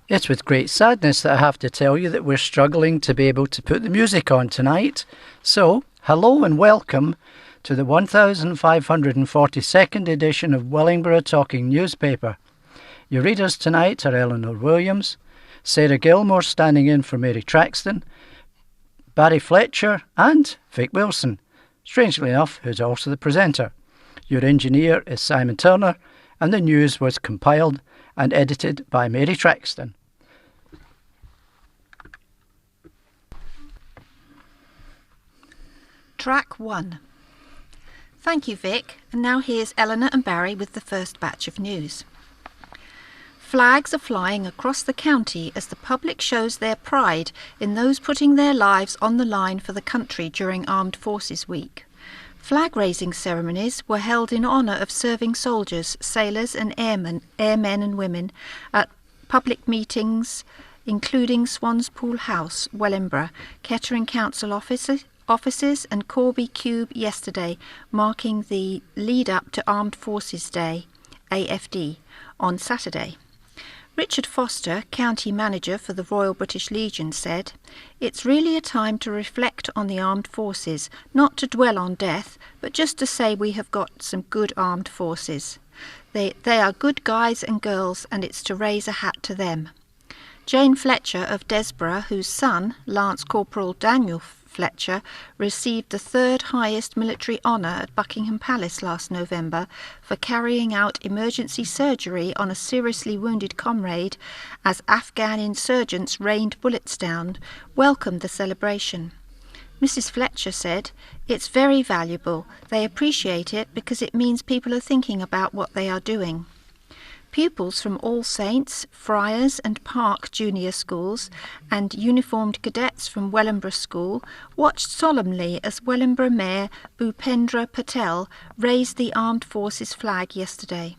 It's with great sadness that I have to tell you that we're struggling to be able to put the music on tonight. So, hello and welcome to the 1542nd edition of Wellingborough Talking Newspaper. Your readers tonight are Eleanor Williams, Sarah Gilmore standing in for Mary Traxton, Barry Fletcher and Vic Wilson, strangely enough, who's also the presenter. Your engineer is Simon Turner, and the news was compiled and edited by Mary Traxton. Track 1. Thank you, Vic. And now here's Eleanor and Barry with the first batch of news. Flags are flying across the county as the public shows their pride in those putting their lives on the line for the country during Armed Forces Week. Flag-raising ceremonies were held in honour of serving soldiers, sailors and airmen and women at public meetings including Swanspool House, Wellingborough, Kettering Council offices and Corby Cube yesterday, marking the lead-up to Armed Forces Day, AFD, on Saturday. Richard Foster, County Manager for the Royal British Legion, said, "It's really a time to reflect on the armed forces, not to dwell on death, but just to say we have got some good armed forces. They are good guys and girls, and it's to raise a hat to them." Jane Fletcher of Desborough, whose son, Lance Corporal Daniel Fletcher, received the third highest military honour at Buckingham Palace last November for carrying out emergency surgery on a seriously wounded comrade as Afghan insurgents rained bullets down, welcomed the celebration. Mrs. Fletcher said, "It's very valuable. They appreciate it because it means people are thinking about what they are doing." Pupils from All Saints, Friars and Park Junior Schools and uniformed cadets from Wellingborough School watched solemnly as Wellingborough Mayor Bhupendra Patel raised the Armed Forces flag yesterday.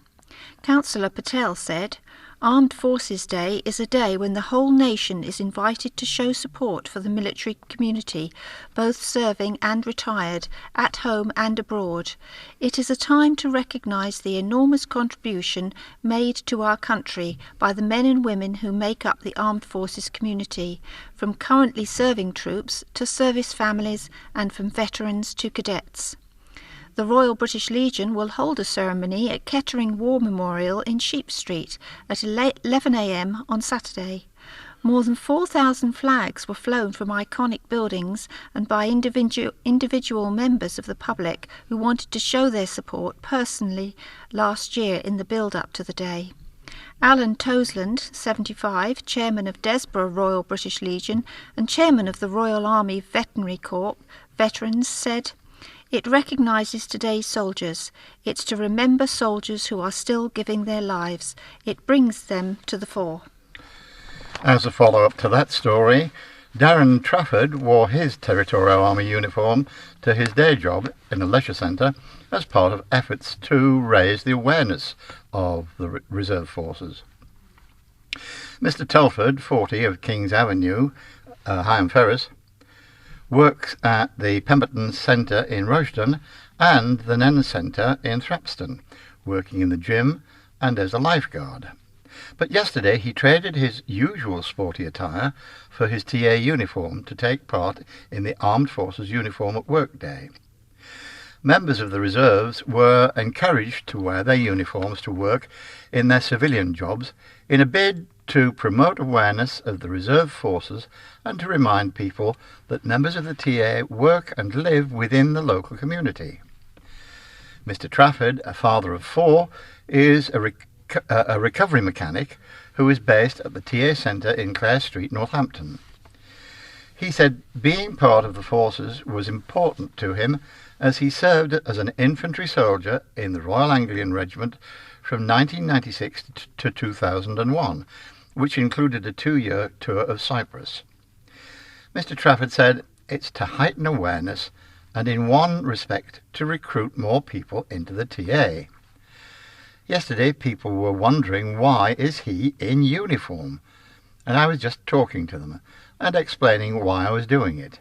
Councillor Patel said, "Armed Forces Day is a day when the whole nation is invited to show support for the military community, both serving and retired, at home and abroad. It is a time to recognise the enormous contribution made to our country by the men and women who make up the Armed Forces community, from currently serving troops to service families and from veterans to cadets." The Royal British Legion will hold a ceremony at Kettering War Memorial in Sheep Street at 11 a.m. on Saturday. More than 4,000 flags were flown from iconic buildings and by individual members of the public who wanted to show their support personally last year in the build-up to the day. Alan Tosland, 75, Chairman of Desborough Royal British Legion and Chairman of the Royal Army Veterinary Corps Veterans, said, "It recognises today's soldiers. It's to remember soldiers who are still giving their lives. It brings them to the fore." As a follow-up to that story, Darren Trafford wore his Territorial Army uniform to his day job in a leisure centre as part of efforts to raise the awareness of the reserve forces. Mr Telford, 40, of King's Avenue, Higham Ferris, works at the Pemberton Centre in Royston and the Nen Centre in Thrapston, working in the gym and as a lifeguard. But yesterday he traded his usual sporty attire for his TA uniform to take part in the Armed Forces Uniform at Work Day. Members of the reserves were encouraged to wear their uniforms to work in their civilian jobs in a bid to promote awareness of the reserve forces and to remind people that members of the TA work and live within the local community. Mr Trafford, a father of 4, is a recovery mechanic who is based at the TA Centre in Clare Street, Northampton. He said being part of the forces was important to him as he served as an infantry soldier in the Royal Anglian Regiment from 1996 to 2001, which included a 2-year tour of Cyprus. Mr Trafford said it's to heighten awareness and in one respect to recruit more people into the TA. Yesterday people were wondering why is he in uniform, and I was just talking to them and explaining why I was doing it.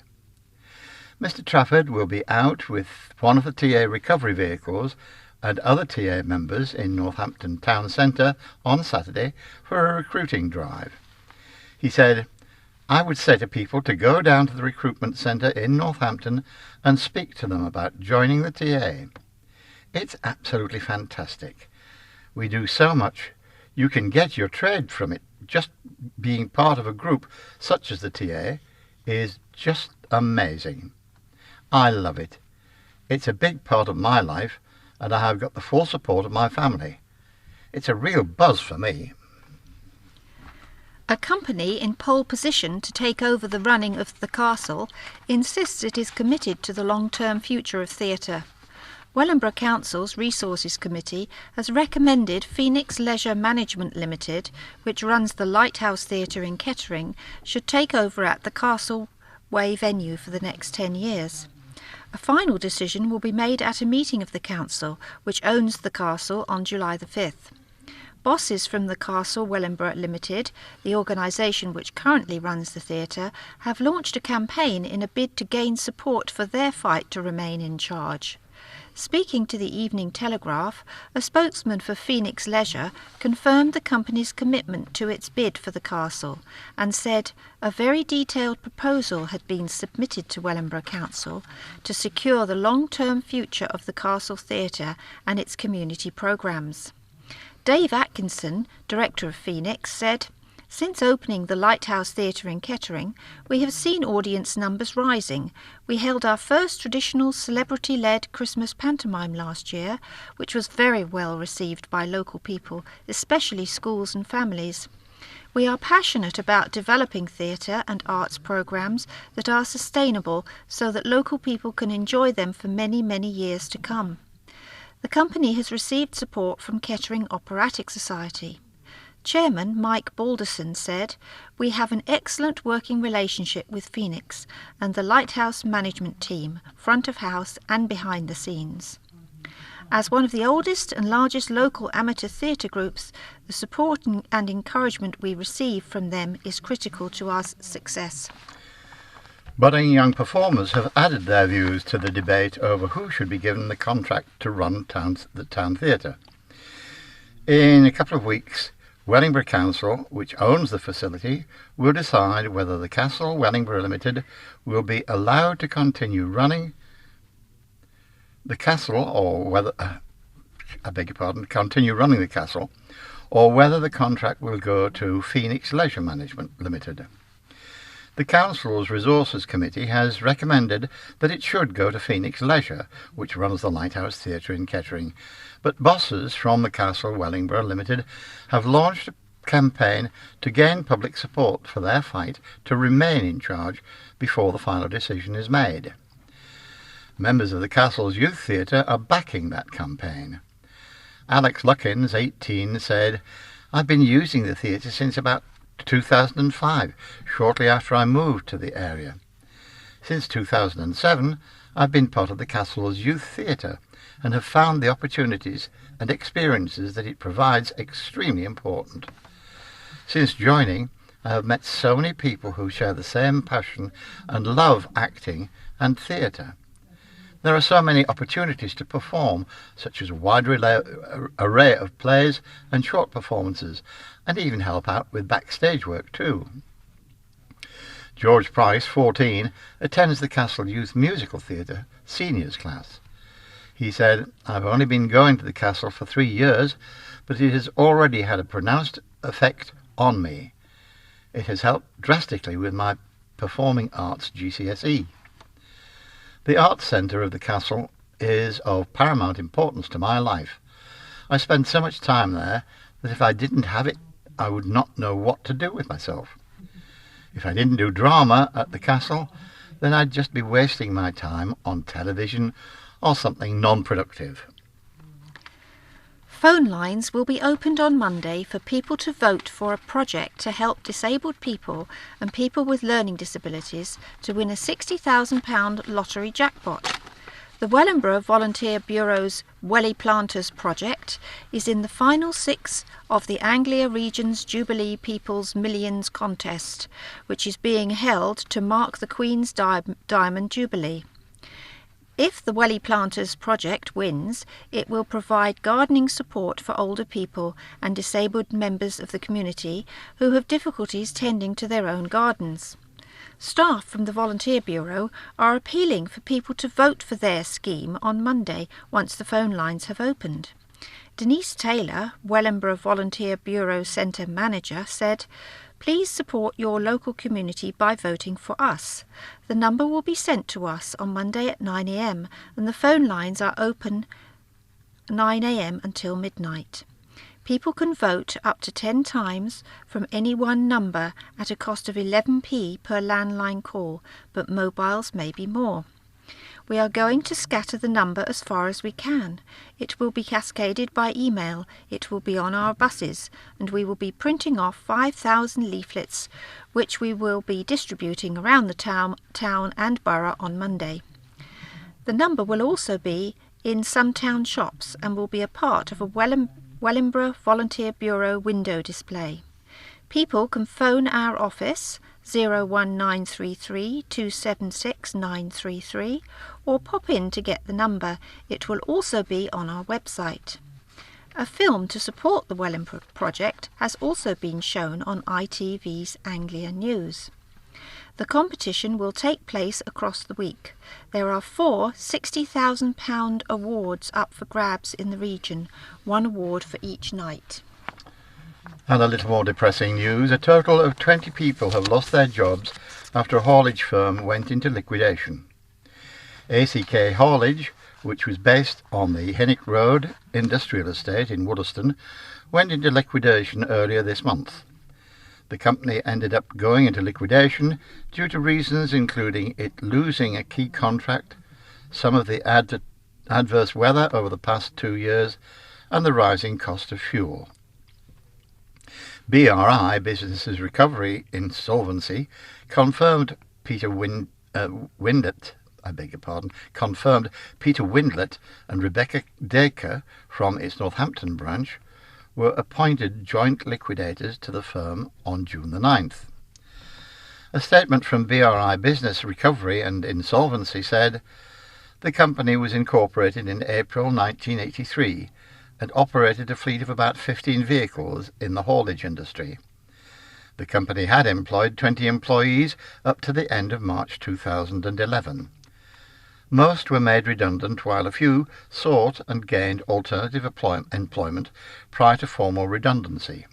Mr Trafford will be out with one of the TA recovery vehicles and other TA members in Northampton Town Centre on Saturday for a recruiting drive. He said, "I would say to people to go down to the recruitment centre in Northampton and speak to them about joining the TA. It's absolutely fantastic. We do so much. You can get your trade from it. Just being part of a group such as the TA is just amazing. I love it. It's a big part of my life, and I have got the full support of my family. It's a real buzz for me." A company in pole position to take over the running of the castle insists it is committed to the long-term future of theatre. Wellingborough Council's Resources Committee has recommended Phoenix Leisure Management Limited, which runs the Lighthouse Theatre in Kettering, should take over at the Castle Way venue for the next 10 years. A final decision will be made at a meeting of the council, which owns the castle, on July the 5th. Bosses from the Castle Wellingborough Limited, the organisation which currently runs the theatre, have launched a campaign in a bid to gain support for their fight to remain in charge. Speaking to the Evening Telegraph, a spokesman for Phoenix Leisure confirmed the company's commitment to its bid for the castle and said a very detailed proposal had been submitted to Wellingborough Council to secure the long-term future of the Castle Theatre and its community programmes. Dave Atkinson, director of Phoenix, said, "Since opening the Lighthouse Theatre in Kettering, we have seen audience numbers rising. We held our first traditional celebrity-led Christmas pantomime last year, which was very well received by local people, especially schools and families. We are passionate about developing theatre and arts programmes that are sustainable so that local people can enjoy them for many, many years to come." The company has received support from Kettering Operatic Society. Chairman Mike Balderson said, "We have an excellent working relationship with Phoenix and the Lighthouse management team, front of house and behind the scenes. As one of the oldest and largest local amateur theatre groups, the support and encouragement we receive from them is critical to our success." Budding young performers have added their views to the debate over who should be given the contract to run the town theatre. In a couple of weeks, Wellingborough Council, which owns the facility, will decide whether the Castle Wellingborough Limited will be allowed to continue running the castle, or whether continue running the castle, or whether the contract will go to Phoenix Leisure Management Limited. The Council's Resources Committee has recommended that it should go to Phoenix Leisure, which runs the Lighthouse Theatre in Kettering, but bosses from the Castle Wellingborough Limited have launched a campaign to gain public support for their fight to remain in charge before the final decision is made. Members of the Castle's Youth Theatre are backing that campaign. Alex Luckins, 18, said, "I've been using the theatre since about 2005, shortly after I moved to the area. Since 2007, I've been part of the Castle's Youth Theatre and have found the opportunities and experiences that it provides extremely important. Since joining, I have met so many people who share the same passion and love acting and theatre. There are so many opportunities to perform, such as a wide array of plays and short performances, and even help out with backstage work too." George Price, 14, attends the Castle Youth Musical Theatre seniors class. He said, "I've only been going to the Castle for 3 years, but it has already had a pronounced effect on me. It has helped drastically with my Performing Arts GCSE. The Arts Centre of the Castle is of paramount importance to my life. I spend so much time there that if I didn't have it, I would not know what to do with myself. If I didn't do drama at the Castle, then I'd just be wasting my time on television or something non-productive." Phone lines will be opened on Monday for people to vote for a project to help disabled people and people with learning disabilities to win a £60,000 lottery jackpot. The Wellingborough Volunteer Bureau's Welly Planters project is in the final 6 of the Anglia Region's Jubilee People's Millions contest, which is being held to mark the Queen's Diamond Jubilee. If the Welly Planters project wins, it will provide gardening support for older people and disabled members of the community who have difficulties tending to their own gardens. Staff from the Volunteer Bureau are appealing for people to vote for their scheme on Monday once the phone lines have opened. Denise Taylor, Wellingborough Volunteer Bureau Centre Manager, said, "Please support your local community by voting for us. The number will be sent to us on Monday at 9 a.m. and the phone lines are open 9 a.m. until midnight. People can vote up to 10 times from any one number at a cost of 11p per landline call, but mobiles may be more. We are going to scatter the number as far as we can. It will be cascaded by email, it will be on our buses, and we will be printing off 5,000 leaflets, which we will be distributing around the town and borough on Monday. The number will also be in some town shops and will be a part of a Wellingborough Volunteer Bureau window display. People can phone our office 01933 276 933 or pop in to get the number. It will also be on our website. A film to support the Wellingborough project has also been shown on ITV's Anglia News. The competition will take place across the week. There are 4 £60,000 awards up for grabs in the region, 1 award for each night. And a little more depressing news. A total of 20 people have lost their jobs after a haulage firm went into liquidation. ACK Haulage, which was based on the Hinnock Road industrial estate in Woodeston, went into liquidation earlier this month. The company ended up going into liquidation due to reasons including it losing a key contract, some of the adverse weather over the past 2 years, and the rising cost of fuel. BRI, Business Recovery Insolvency, confirmed Peter Windlet and Rebecca Dacre from its Northampton branch were appointed joint liquidators to the firm on June the 9th. A statement from BRI Business Recovery and Insolvency said, "The company was incorporated in April 1983 and operated a fleet of about 15 vehicles in the haulage industry. The company had employed 20 employees up to the end of March 2011. Most were made redundant while a few sought and gained alternative employment prior to formal redundancy.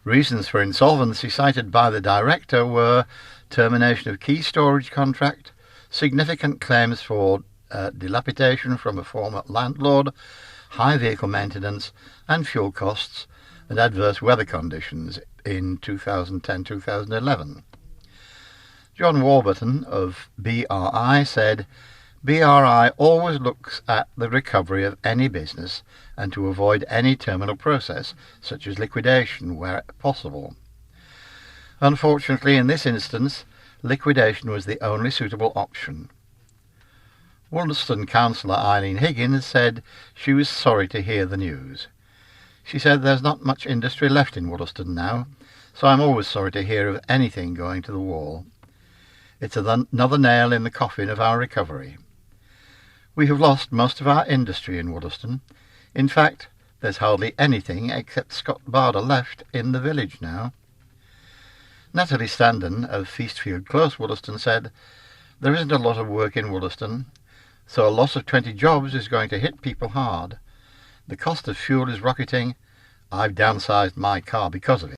Reasons for insolvency cited by the director were termination of key storage contract, significant claims for dilapidation from a former landlord, high vehicle maintenance and fuel costs, and adverse weather conditions in 2010-2011. John Warburton of BRI said, "BRI always looks at the recovery of any business and to avoid any terminal process, such as liquidation, where possible. Unfortunately, in this instance, liquidation was the only suitable option." Woolston councillor Eileen Higgins said she was sorry to hear the news. She said, "There's not much industry left in Woolston now, so I'm always sorry to hear of anything going to the wall. It's another nail in the coffin of our recovery. We have lost most of our industry in Woolston. In fact, there's hardly anything except Scott Barder left in the village now." Natalie Standen of Feastfield Close, Woolston said, "There isn't a lot of work in Woolston, so a loss of 20 jobs is going to hit people hard. The cost of fuel is rocketing. I've downsized my car because of it."